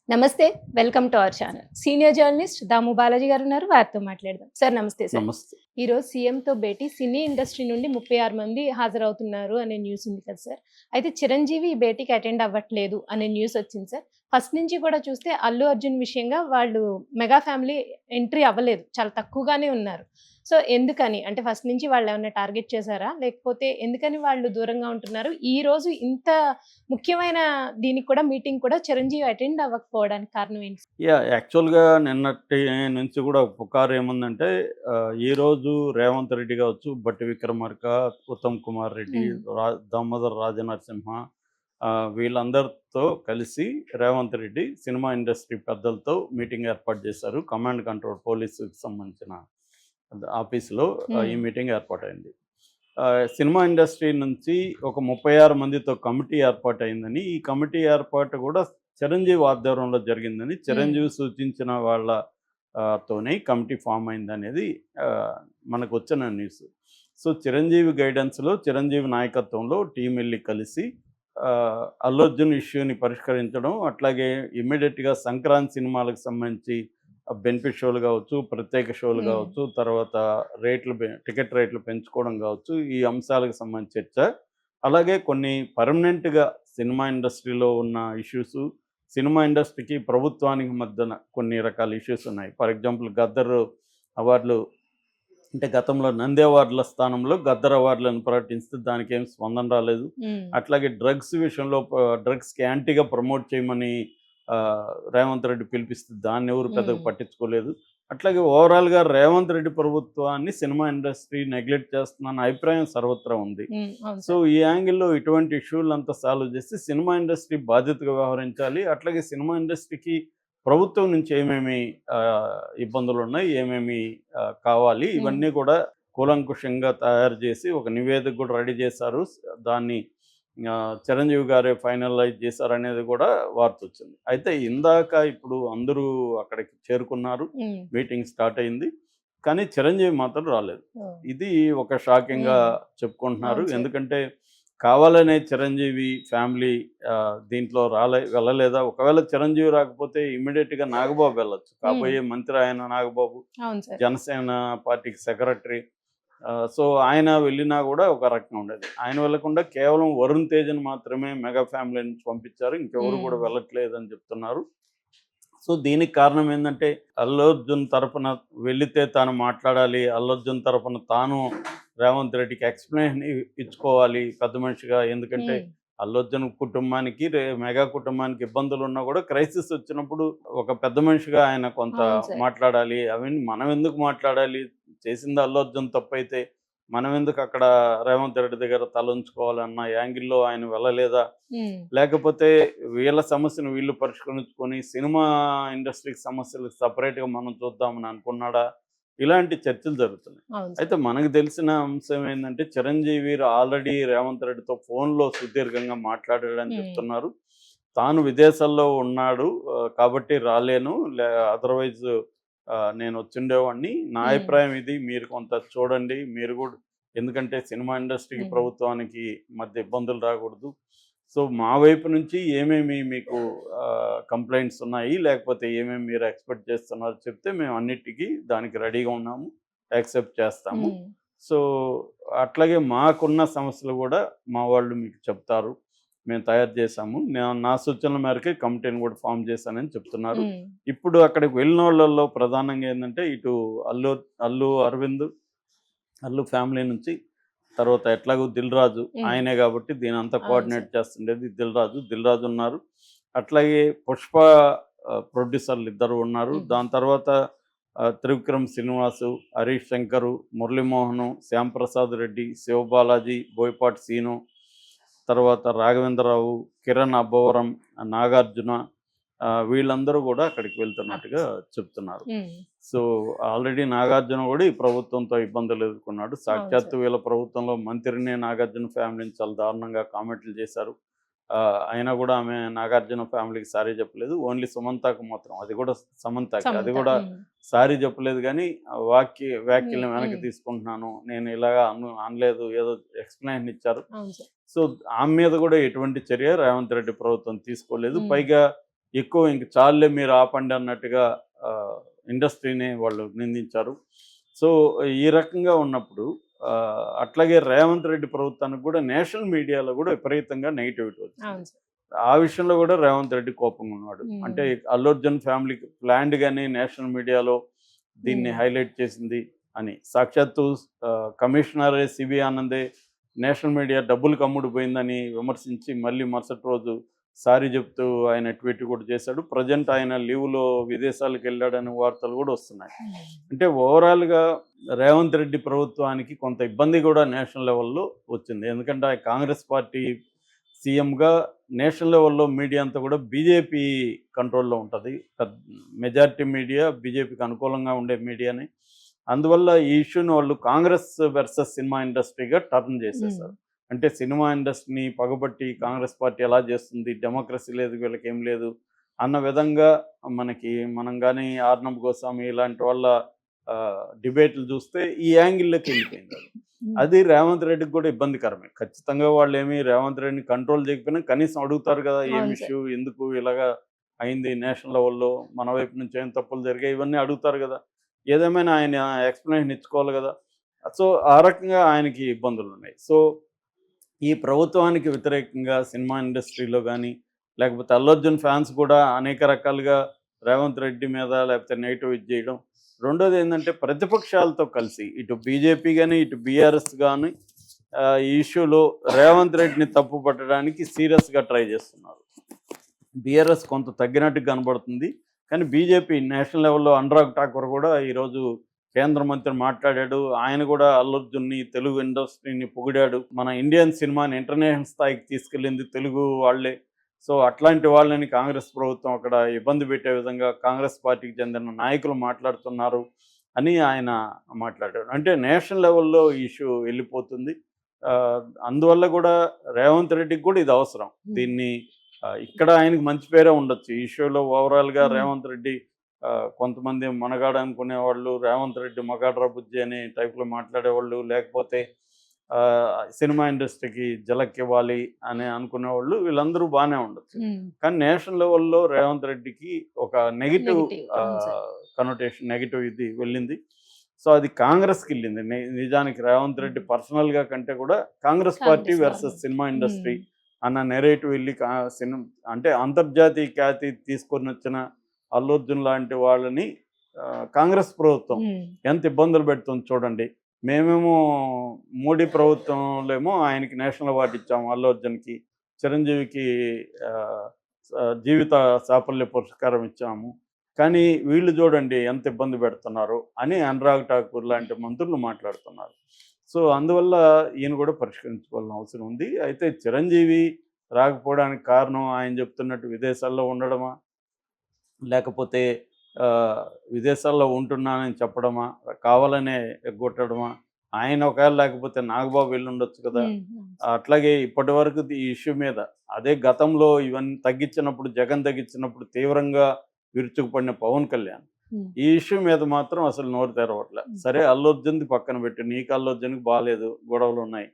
నమస్తే. Welcome to our channel. Senior journalist Damu Balaji గారు ఉన్నారు. వారితో మాట్లాడదాం. సార్ నమస్తే సార్. నమస్తే. ఈరోజు సీఎంతో భేటీ సినీ ఇండస్ట్రీ నుండి 36 మంది హాజరవుతున్నారు అనే న్యూస్ ఉంది కదా సార్. అయితే చిరంజీవి ఈ భేటీకి అటెండ్ అవ్వట్లేదు అనే న్యూస్ వచ్చింది సార్. ఫస్ట్ నుంచి కూడా చూస్తే అల్లు అర్జున్ విషయంగా వాళ్ళు మెగా ఫ్యామిలీ ఎంట్రీ అవ్వలేదు. చాలా తక్కువగానే ఉన్నారు. సో ఎందుకని? అంటే ఫస్ట్ నుంచి వాళ్ళేమన్నా టార్గెట్ చేసారా? లేకపోతే ఎందుకని వాళ్ళు దూరంగా ఉంటున్నారు? ఈరోజు ఇంత ముఖ్యమైన దీనికి కూడా మీటింగ్ కూడా చిరంజీవి అటెండ్ అవ్వకపోవడానికి కారణం ఏంటి? యాక్చువల్‌గా నిన్నటి నుంచి కూడా పుకారు ఏముందంటే ఈరోజు రేవంత్ రెడ్డి కావచ్చు, బట్టి విక్రమార్క, ఉత్తమ్ కుమార్ రెడ్డి, హ్మ్. దామోదర్ రాజనరసింహ వీళ్ళందరితో కలిసి రేవంత్ రెడ్డి సినిమా ఇండస్ట్రీ పెద్దలతో మీటింగ్ ఏర్పాటు చేశారు. కమాండ్ కంట్రోల్ పోలీసుకి సంబంధించిన ఆఫీస్‌లో ఈ హ్మ్. మీటింగ్ ఏర్పాటైంది. సినిమా ఇండస్ట్రీ నుంచి ఒక 36 మందితో కమిటీ ఏర్పాటయిందని, ఈ కమిటీ ఏర్పాటు కూడా చిరంజీవి ఆధ్వర్యంలో జరిగిందని, హ్మ్. చిరంజీవి సూచించిన వాళ్ళ తోనే కమిటీ ఫామ్ అయిందనేది మనకొచ్చిన న్యూస్. సో, చిరంజీవి గైడెన్స్‌లో, చిరంజీవి నాయకత్వంలో టీమ్ ఎళ్లి కలిసి అల్లు అర్జున్ ఇష్యూని పరిష్కరించడం, అట్లాగే ఇమ్మీడియేట్‌గా సంక్రాంతి సినిమాలకు సంబంధించి బెనిఫిట్ షోలు కావచ్చు, ప్రత్యేక షోలు హ్మ్. కావచ్చు, తర్వాత టికెట్ రేట్లు పెంచుకోవడం కావచ్చు, ఈ అంశాలకు సంబంధించి చర్చ. అలాగే కొన్ని పర్మనెంట్‌గా సినిమా ఇండస్ట్రీలో ఉన్న ఇష్యూసు, సినిమా ఇండస్ట్రీకి, ప్రభుత్వానికి మధ్యన కొన్ని రకాల ఇష్యూస్ ఉన్నాయి. ఫర్ ఎగ్జాంపుల్ 'గద్దర్' అవార్డులు అంటే గతంలో నంది అవార్డుల స్థానంలో 'గద్దర్' అవార్డులను ప్రకటిస్తే దానికేం స్పందన రాలేదు. హ్మ్. అట్లాగే డ్రగ్స్ విషయంలో డ్రగ్స్‌కి యాంటీగా ప్రమోట్ చేయమని రేవంత్ రెడ్డి పిలిపిస్తే దాన్నెవరు పెద్దగా హ్మ్. పట్టించుకోలేదు. అట్లాగే ఓవరాల్‌గా రేవంత్ రెడ్డి ప్రభుత్వాన్ని సినిమా ఇండస్ట్రీ నెగ్లెక్ట్ చేస్తుందన్న అభిప్రాయం సర్వత్రా ఉంది. హ్మ్. అవును సో, సార్. ఈ యాంగిల్‌లో ఇటువంటి ఇష్యూలంతా సాల్వ్ చేసి సినిమా ఇండస్ట్రీ బాధ్యతగా వ్యవహరించాలి. అట్లాగే సినిమా ఇండస్ట్రీకి ప్రభుత్వం నుంచి ఏమేమి ఇబ్బందులున్నాయి, ఏమేమి కావాలి, హ్మ్. ఇవన్నీ కూడా కూలంకుషంగా తయారు చేసి ఒక నివేదిక కూడా రెడీ చేశారు. దాన్ని చిరంజీవి గారే ఫైనలైజ్ చేశారనేది కూడా వార్తొచ్చింది. అయితే ఇందాక ఇప్పుడు అందరూ అక్కడికి చేరుకున్నారు. హ్మ్. మీటింగ్ స్టార్ట్ అయింది. కానీ చిరంజీవి మాత్రం రాలేదు. ఓహ్! ఇది ఒక షాకింగ్‌గా హ్మ్. చెప్పుకుంటున్నారు. అవును సార్. ఎందుకంటే కావాలనే చిరంజీవి ఫ్యామిలీ దీంట్లో వెళ్ళలేదా? ఒకవేళ చిరంజీవి రాకపోతే ఇమ్మీడియేట్‌గా నాగబాబు వెళ్ళొచ్చు. హ్మ్. కాబోయే మంత్రి ఆయన నాగబాబు. అవును సార్. జనసేన పార్టీకి సెక్రటరీ. సో, ఆయన వెళ్ళినా గూడా ఒక రకంగా ఉండేది. ఆయన వెళ్ళకుండా కేవలం వరుణ్ తేజ్‌ని మాత్రమే మెగా ఫ్యామిలీ నుంచి పంపించారు. ఇంకెవరు హ్మ్. గూడా వెళ్ళట్లేదని చెప్తున్నారు. సో, దీనికి కారణం ఏందంటే, అల్లు అర్జున్ తరపున వెళితే తాను మాట్లాడాలి. అల్లు అర్జున్ తరపున తాను రేవంత్ రెడ్డికి ఎక్స్‌ప్లనేషన్ ఇచ్చుకోవాలి పెద్ద మనిషిగా. ఎందుకంటే, హ్మ్. అల్లు అర్జున్ కుటుంబానికి, మెగా కుటుంబానికి ఇబ్బందులున్నా గూడా క్రైసిస్ వచ్చినప్పుడు ఒక పెద్ద మనిషిగా ఆయన కొంత అవును సార్. మాట్లాడాలి. అవన్నీ మనం ఎందుకు మాట్లాడాలి? చేసింది అల్లు అర్జున్ తప్పైతే, మనం ఎందుకు అక్కడ రేవంత్ రెడ్డి దగ్గర తలొంచుకోవాలన్న యాంగిల్‌లో ఆయన వెళ్ళలేదా? హ్మ్. లేకపోతే వీళ్ళ సమస్యను వీళ్ళు పరిష్కరించుకొని సినిమా ఇండస్ట్రీకి సమస్యలు సెపరేట్‌గా మనం చూద్దామని అనుకున్నాడా? ఇలాంటి చర్చలు జరుగుతున్నాయి. అవును సార్. అయితే మనకు తెలిసిన అంశం ఏందంటే చిరంజీవి ఆల్రెడీ రేవంత్ రెడ్డితో ఫోన్‌లో సుదీర్ఘంగా మాట్లాడాడని హ్మ్. చెప్తున్నారు. తాను విదేశాల్లో ఉన్నాడు. కాబట్టి రాలేను. అదర్‌వైజ్ నేనొచ్చుండేవాడిని. నా హ్మ్. అభిప్రాయం ఇది. మీరు కొంత చూడండి. మీరు గూడా ఎందుకంటే సినిమా ఇండస్ట్రీకి, హ్మ్. ప్రభుత్వానికి మధ్య ఇబ్బందులు రాకూడదు. సో, మా వైపు నుంచి ఏమేమి మీకు కంప్లెయింట్స్ ఉన్నాయి, లేకపోతే ఏమేమి మీరు ఎక్స్‌పెక్ట్ చేస్తున్నారో చెప్తే మేము అన్నిటికి దానికి రెడీగా ఉన్నాము. యాక్సెప్ట్ చేస్తాము. హ్మ్. సో, అట్లాగే మాకున్న సమస్యలు గూడా మా వాళ్ళు మీకు చెప్తారు. మేము తయారు చేశాము. నా సూచనల మేరకే కమిటీని గూడా ఫార్మ్ చేశానని చెప్తున్నారు. హ్మ్. ఇప్పుడు అక్కడికి వెళ్ళినోళ్ళలో ప్రధానంగా ఏందంటే ఇటు అల్లు అల్లు అరవింద్, అల్లు ఫ్యామిలీ నుంచి తర్వాత ఎట్లాగో 'దిల్ రాజు' హ్మ్. ఆయనే గాబట్టి దీనంతా అవును కోఆర్డినేట్ సార్. చేస్తుండేది 'దిల్ రాజు'. 'దిల్ రాజు' ఉన్నారు. అట్లాగే 'పుష్ప' ప్రొడ్యూసర్లు ఇద్దరు ఉన్నారు. హుహు. దాని తర్వాత త్రివిక్రమ్ శ్రీనివాసు, హరీష్ శంకరు, మురళీమోహను, శ్యాంప్రసాద్ రెడ్డి, శివబాలాజీ, బోయపాటి సీను, తర్వాత రాఘవేంద్రరావు, కిరణ్ అబ్బవరం, నాగార్జున వీళ్ళందరూ గూడా అక్కడికి వెళ్తున్నట్టుగా ఆఫీస్. చెప్తున్నారు. హ్మ్. సో, ఆల్రెడీ నాగార్జున గూడా ఈ ప్రభుత్వంతో ఇబ్బందులు ఎదుర్కొన్నాడు. అవును సాక్షాత్తు సార్. వీళ్ళ ప్రభుత్వంలో మంత్రినే నాగార్జున ఫ్యామిలీని చాలా దారుణంగా కామెంట్లు చేశారు. అయినా గూడా ఆమె నాగార్జున ఫ్యామిలీకి సారీ చెప్పలేదు. ఓన్లీ సుమంతకు మాత్రం అది గూడా సమంతకి. అది సమంత. గూడా హ్మ్. సారీ చెప్పలేదు గానీ హ్మ్. వ్యాఖ్యలను వెనక్కి హ్మ్. తీసుకుంటున్నాను. నేను ఇలాగా అనలేదు. ఏదో ఎక్స్‌ప్లనేషన్ ఇచ్చారు. అవును సార్. సో, ఆమె మీద గూడా ఎటువంటి చర్య రేవంత్ రెడ్డి ప్రభుత్వం తీసుకోలేదు. హ్మ్. పైగా ఎక్కువ ఇంక చాలులే మీరు ఆపండి అన్నట్టుగా ఇండస్ట్రీని వాళ్ళు నిందించారు. సో ఈ రకంగా ఉన్నప్పుడు అట్లాగే రేవంత్ రెడ్డి ప్రభుత్వానికి కూడా నేషనల్ మీడియాలో కూడా విపరీతంగా నెగిటివిటీ వచ్చింది. అవును సార్. ఆ విషయంలో కూడా రేవంత్ రెడ్డి కోపంగా ఉన్నాడు. అంటే అల్లు అర్జున్ ఫ్యామిలీకి ప్లాన్డ్ గాని నేషనల్ మీడియాలో దీన్ని హైలైట్ చేసింది అని. సాక్షాత్తు కమిషనర్ సిబి ఆనందే నేషనల్ మీడియా డబ్బులు కమ్ముడు పోయిందని విమర్శించి మళ్ళీ మరుసటి రోజు సారీ చెప్తూ ఆయన ట్వీట్ కూడా చేశాడు. ప్రజెంట్ ఆయన లీవ్లో విదేశాలకు వెళ్ళాడనే వార్తలు కూడా వస్తున్నాయి. అంటే ఓవరాల్గా రేవంత్ రెడ్డి ప్రభుత్వానికి కొంత ఇబ్బంది కూడా నేషనల్ లెవెల్లో వచ్చింది. ఎందుకంటే ఆ కాంగ్రెస్ పార్టీ సీఎంగా నేషనల్ లెవెల్లో మీడియా అంతా కూడా బీజేపీ కంట్రోల్లో ఉంటుంది. మెజారిటీ మీడియా బీజేపీకి అనుకూలంగా ఉండే మీడియాని. అందువల్ల ఈ ఇష్యూని వాళ్ళు కాంగ్రెస్ వర్సెస్ సినిమా ఇండస్ట్రీగా టర్న్ చేసేసారు. అంటే సినిమా ఇండస్ట్రీని పగబట్టి కాంగ్రెస్ పార్టీ ఎలా చేస్తుంది, డెమోక్రసీ లేదు, వీళ్ళకి ఏం లేదు అన్న విధంగా మనం కానీ ఆర్నబ్ గోస్వామి ఇలాంటి వాళ్ళ డిబేట్లు చూస్తే ఈ యాంగిల్లోకి వెళ్ళిపోయింది. అది రేవంత్ రెడ్డికి కూడా ఇబ్బందికరమే. ఖచ్చితంగా వాళ్ళు ఏమి రేవంత్ రెడ్డిని కంట్రోల్ చేయకపోయినా కనీసం అడుగుతారు కదా, ఏం ఇష్యూ, ఎందుకు ఇలాగా అయింది, నేషనల్ లెవెల్లో మన వైపు నుంచి ఏం తప్పులు జరిగాయి, ఇవన్నీ అడుగుతారు కదా. ఏదేమైనా ఆయన ఎక్స్ప్లెనేషన్ ఇచ్చుకోవాలి కదా. సో ఆ రకంగా ఆయనకి ఇబ్బందులు ఉన్నాయి. సో ఈ ప్రభుత్వానికి వ్యతిరేకంగా సినిమా ఇండస్ట్రీలో కానీ లేకపోతే అల్లు అర్జున్ ఫ్యాన్స్ కూడా అనేక రకాలుగా రేవంత్ రెడ్డి మీద లేకపోతే నెగిటివ్ ఇది చేయడం. రెండోది ఏంటంటే ప్రతిపక్షాలతో కలిసి ఇటు బీజేపీ కానీ ఇటు బీఆర్ఎస్ కానీ ఈ ఇష్యూలో రేవంత్ రెడ్డిని తప్పు పట్టడానికి సీరియస్గా ట్రై చేస్తున్నారు. బీఆర్ఎస్ కొంత తగ్గినట్టు కనబడుతుంది. కానీ బీజేపీ నేషనల్ లెవెల్లో అనురాగ్ ఠాకూర్ కూడా ఈరోజు కేంద్ర మంత్రి మాట్లాడాడు. ఆయన కూడా అల్లు అర్జున్ని, తెలుగు ఇండస్ట్రీని పొగిడాడు. మన ఇండియన్ సినిమాని ఇంటర్నేషనల్ స్థాయికి తీసుకెళ్ళింది తెలుగు వాళ్ళే. సో అట్లాంటి వాళ్ళని కాంగ్రెస్ ప్రభుత్వం అక్కడ ఇబ్బంది పెట్టే విధంగా కాంగ్రెస్ పార్టీకి చెందిన నాయకులు మాట్లాడుతున్నారు అని ఆయన మాట్లాడాడు. అంటే నేషనల్ లెవెల్లో ఇష్యూ వెళ్ళిపోతుంది. అందువల్ల కూడా రేవంత్ రెడ్డికి కూడా ఇది అవసరం. దీన్ని ఇక్కడ ఆయనకు మంచి పేరే ఉండొచ్చు ఈ ఇష్యూలో. ఓవరాల్గా రేవంత్ రెడ్డి కొంతమంది మనగాడ అనుకునేవాళ్ళు, రేవంత్ రెడ్డి మగాడ్రా బుజ్జి అనే టైప్లో మాట్లాడేవాళ్ళు, లేకపోతే సినిమా ఇండస్ట్రీకి జలక్ ఇవ్వాలి అని అనుకునేవాళ్ళు, వీళ్ళందరూ బాగానే ఉండొచ్చు. కానీ నేషనల్ లెవెల్లో రేవంత్ రెడ్డికి ఒక నెగిటివ్ కనోటేషన్, నెగిటివ్ ఇది వెళ్ళింది. సో అది కాంగ్రెస్కి వెళ్ళింది. నిజానికి రేవంత్ రెడ్డి పర్సనల్గా కంటే కూడా Congress party versus cinema industry అన్న నెరేటివ్ వెళ్ళి అంటే అంతర్జాతీయ ఖ్యాతి తీసుకొని వచ్చిన అల్లు అర్జున్ లాంటి వాళ్ళని కాంగ్రెస్ ప్రభుత్వం ఎంత ఇబ్బందులు పెడుతుంది చూడండి. మేమేమో మోడీ ప్రభుత్వంలో ఏమో ఆయనకి నేషనల్ అవార్డు ఇచ్చాము, అల్లు అర్జున్కి, చిరంజీవికి జీవిత సాఫల్య పురస్కారం ఇచ్చాము. కానీ వీళ్ళు చూడండి ఎంత ఇబ్బంది పెడుతున్నారు అని అనురాగ్ ఠాకూర్ లాంటి మంత్రులు మాట్లాడుతున్నారు. సో అందువల్ల ఈయన కూడా పరిష్కరించుకోవాల్సిన అవసరం ఉంది. అయితే చిరంజీవి రాకపోవడానికి కారణం ఆయన చెప్తున్నట్టు విదేశాల్లో ఉండడమా, లేకపోతే విదేశాల్లో ఉంటున్నానని చెప్పడమా, కావాలనే ఎగ్గొట్టడమా, ఆయన ఒకవేళ లేకపోతే నాగబాబు వెళ్ళి ఉండొచ్చు కదా. అట్లాగే ఇప్పటి వరకు ఈ ఇష్యూ మీద అదే గతంలో ఇవన్నీ తగ్గించినప్పుడు, జగన్ తగ్గించినప్పుడు తీవ్రంగా విరుచుకుపడిన పవన్ కళ్యాణ్ ఈ ఇష్యూ మీద మాత్రం అసలు నోరు తెరవట్లే. సరే అల్లు అర్జున్ది పక్కన పెట్టి, నీకు అల్లు అర్జున్కి బాగాలేదు, గొడవలు ఉన్నాయి,